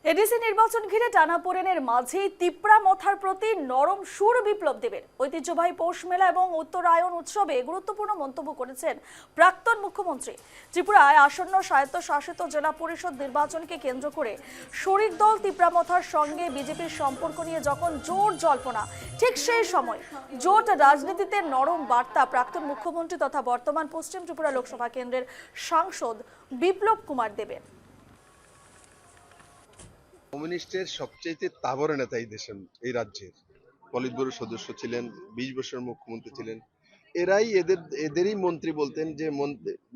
ADC নির্বাচন ঘিরে টানাপোড়েনের মাঝেই তিপ্রা মথার প্রতি নরম সুর বিপ্লব দেবের। ঐতিহ্যবাহী পৌষ মেলা এবং উত্তরায়ণ উৎসবে গুরুত্বপূর্ণ মন্তব্য করেছেন প্রাক্তন মুখ্যমন্ত্রী। ত্রিপুরায় আসন্ন স্বায়ত্তশাসিত জেলা পরিষদ নির্বাচনকে কেন্দ্র করে শরিক দল তিপ্রা মথার সঙ্গে বিজেপির সম্পর্ক নিয়ে যখন জোর জল্পনা, ঠিক সেই সময় জোট রাজনীতিতে নরম বার্তা প্রাক্তন মুখ্যমন্ত্রী তথা বর্তমান পশ্চিম ত্রিপুরা লোকসভা কেন্দ্রের সাংসদ বিপ্লব কুমার দেবের। কমিউনিস্টের সবচেয়ে তাবড় নেতা এই রাজ্যের পলিট ব্যুরোর সদস্য ছিলেন, 20 বছর মুখ্যমন্ত্রী ছিলেন। এদেরই মন্ত্রী বলতেন যে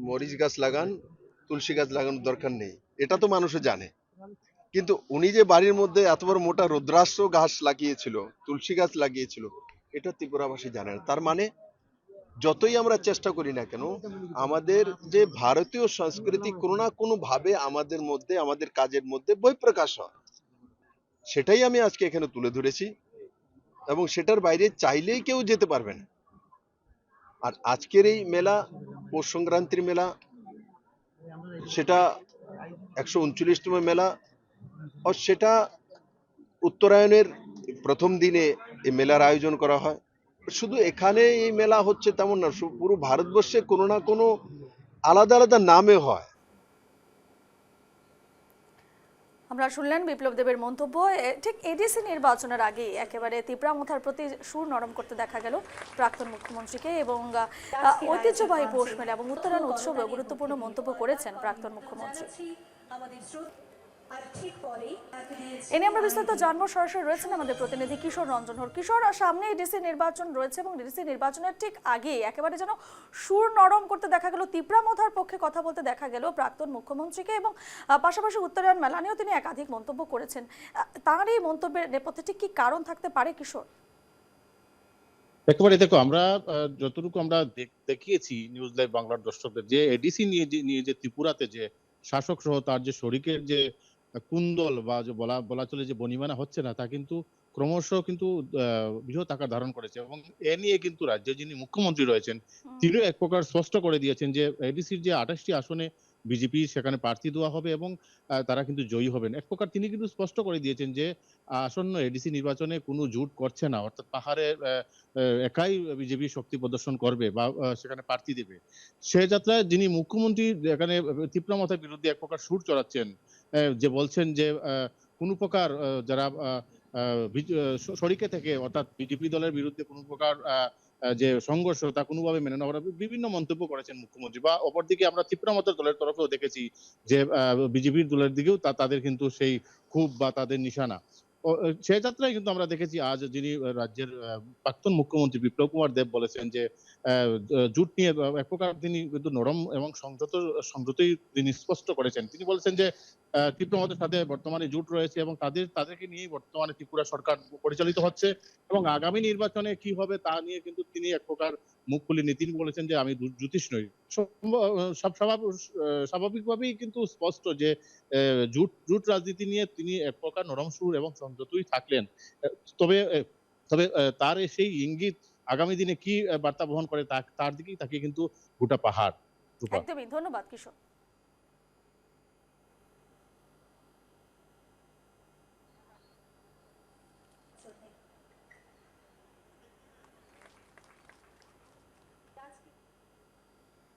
মরিচ গাছ লাগান, তুলসী গাছ লাগানোর দরকার নেই। এটা তো মানুষে জানে, কিন্তু উনি যে বাড়ির মধ্যে এত বড় মোটা রুদ্রাক্ষ গাছ লাগিয়েছিল, তুলসী গাছ লাগিয়েছিল, এটা ত্রিপুরাবাসী জানে না। তার মানে যতই আমরা চেষ্টা করি না কেন, আমাদের যে ভারতীয় সংস্কৃতি কোনো না কোনো ভাবে আমাদের মধ্যে, আমাদের কাজের মধ্যে বহিঃপ্রকাশ হয়, সেটাই আমি আজকে এখানে তুলে ধরেছি এবং সেটার বাইরে চাইলেই কেউ যেতে পারবে না। আর আজকের এই মেলা, পৌষ সংক্রান্তির মেলা, সেটা 139তম মেলা, আর সেটা উত্তরায়ণের প্রথম দিনে এই মেলার আয়োজন করা হয়। শুধু এখানে এই মেলা হচ্ছে তেমন না, পুরো ভারতবর্ষে কোনো না কোনো আলাদা আলাদা নামে হয়। আমরা শুনলেন বিপ্লব দেবের মন্তব্য। ঠিক এডিসি নির্বাচনের আগে একেবারে তিপ্রা মথার প্রতি সুর নরম করতে দেখা গেল প্রাক্তন মুখ্যমন্ত্রীকে এবং ঐতিহ্যবাহী পৌষ মেলা এবং উত্তরায়ণ উৎসবে গুরুত্বপূর্ণ মন্তব্য করেছেন প্রাক্তন মুখ্যমন্ত্রী। এ নিয়ে আমরা বিস্তারিত জানবো। সরাসরি রয়েছেন আমাদের প্রতিনিধি কিশোর রঞ্জন হোর। কিশোর, সামনে ডিসি নির্বাচন রয়েছে এবং ডিসি নির্বাচনের ঠিক আগে একেবারে যেন সুর নরম করতে দেখা গেল, তিপ্রা মথার পক্ষে কথা বলতে দেখা গেল প্রাক্তন মুখ্যমন্ত্রীকে এবং পাশাপাশি উত্তরায়ণ মেলা নিয়েও তিনি একাধিক মন্তব্য করেছেন। তাঁর এই মন্তব্যের নেপথ্যে ঠিক কি কারণ থাকতে পারে কিশোর? একেবারে দেখো, আমরা যতটুকু আমরা দেখিয়েছি নিউজ লাইভ বাংলার দর্শকদের, যে এডিসি নিয়ে যে ত্রিপুরাতে যে শাসক সহ তার যে শরিকের যে কুন্দল বা যে বলা বলা চলে যে বনিমানা হচ্ছে না, তা কিন্তু ক্রমশ কিন্তু বৃহৎ আকার ধারণ করেছে। এবং এ নিয়ে কিন্তু রাজ্যের যিনি মুখ্যমন্ত্রী রয়েছেন, তিনিও এক প্রকার স্পষ্ট করে দিয়েছেন যে এডিসির যে 28টি আসনে বিজেপি সেখানে প্রার্থী দেওয়া হবে এবং তারা কিন্তু জয়ী হবেন। এক প্রকার তিনি কিন্তু স্পষ্ট করে দিয়েছেন যে আসন্ন এডিসি নির্বাচনে কোনো জোট করছে না, অর্থাৎ পাহাড়ের একাই বিজেপি শক্তি প্রদর্শন করবে বা সেখানে প্রার্থী দেবে। সে যাত্রায় যিনি মুখ্যমন্ত্রী এখানে তীব্র মতের বিরুদ্ধে এক প্রকার সুর চড়াচ্ছেন, যে বলছেন যে কোনো প্রকার যারা শরিকে থেকে, অর্থাৎ বিজেপি দলের বিরুদ্ধে কোনো প্রকার যে সংঘর্ষ তা কোনোভাবে মেনে নেওয়া, বিভিন্ন মন্তব্য করেছেন মুখ্যমন্ত্রী। বা অপরদিকে আমরা তীব্র মতের দলের তরফেও দেখেছি যে বিজেপির দলের দিকেও তাদের কিন্তু সেই ক্ষোভ বা তাদের নিশানা। সে যাত্রায় কিন্তু আমরা দেখেছি আজ যিনি রাজ্যের প্রাক্তন মুখ্যমন্ত্রী বিপ্লব কুমার দেব বলেছেন যে জোট নিয়ে এক প্রকার তিনি কিন্তু নরম এবং সংযতই তিনি স্পষ্ট করেছেন। তিনি বলেছেন যে তীব্রমতের সাথে বর্তমানে জোট রয়েছে এবং তাদেরকে নিয়েই বর্তমানে ত্রিপুরা সরকার পরিচালিত হচ্ছে এবং আগামী নির্বাচনে কি হবে তা নিয়ে কিন্তু তিনি এক প্রকার মুখ খুলেননি। তিনি বলেছেন যে আমি জ্যোতিষ নই। সব স্বাভাবিকভাবেই কিন্তু স্পষ্ট যে জোট রাজনীতি নিয়ে তিনি এক প্রকার নরম সুর এবং সংযতই থাকলেন। তবে তবে তার সেই ইঙ্গিত আগামী দিনে কি বার্তা বহন করে তার দিকেই তাকিয়ে কিন্তু গোটা পাহাড়। একদমই, ধন্যবাদ কিশোর।